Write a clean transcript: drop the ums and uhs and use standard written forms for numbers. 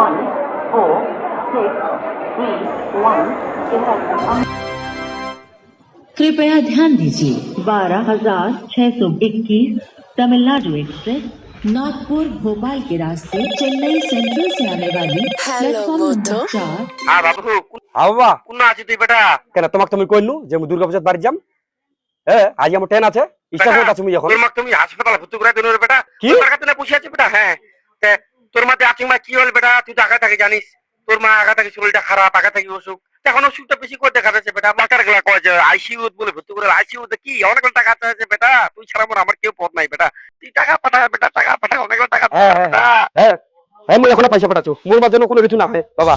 1 4 6 3 1 select कृपया ध्यान दीजिए 12,621 तमिलनाडु एक्सप्रेस नागपुर भोपाल के रास्ते चेन्नई सेंट्रल से आने वाली प्लेटफॉर्म नंबर 4। হ্যাঁ বাবু হ্যাঁ বাবা, কোন আছিস তুই বেটা? কেন তোমাকে তুমি কইলু যে আমি দুর্গা পূজার বাড়ি যাম? হ্যাঁ, আজ আমার ট্রেন আছে, স্টেশনে আছো তুমি এখন। তোর মাকে তুমি হাসপাতালে ভর্তি করে দিল রে বেটা। কি? তোর কাছে না বসে আছে বেটা। হ্যাঁ তে তোর মাতে আছিস মা কি হল বেটা? তুই তো আগা থেকে জানিস তোর মা আগা থেকে শরীরটা খারাপ, আগা থেকে অসুখ। এখন অসুখটা বেশি করে দেখা যাচ্ছে বেটা। মাথার গলা কয় যে আইসিইউ বলে ভর্তি করে। আইসিইউ তে কি অনেকগুলো টাকা আছে বেটা। তুই ছাড়া আমার কেউ পথ নাই বেটা। তুই টাকা পাঠা বেটা, টাকা পাঠা, অনেকগুলো টাকা হ্যাঁ পাঠা হ্যাঁ বেটা। হ্যাঁ হ্যাঁ, আমি এখন পয়সা পাঠাচ্ছ, মোর মাঝে কোনো কিছু না হয় বাবা।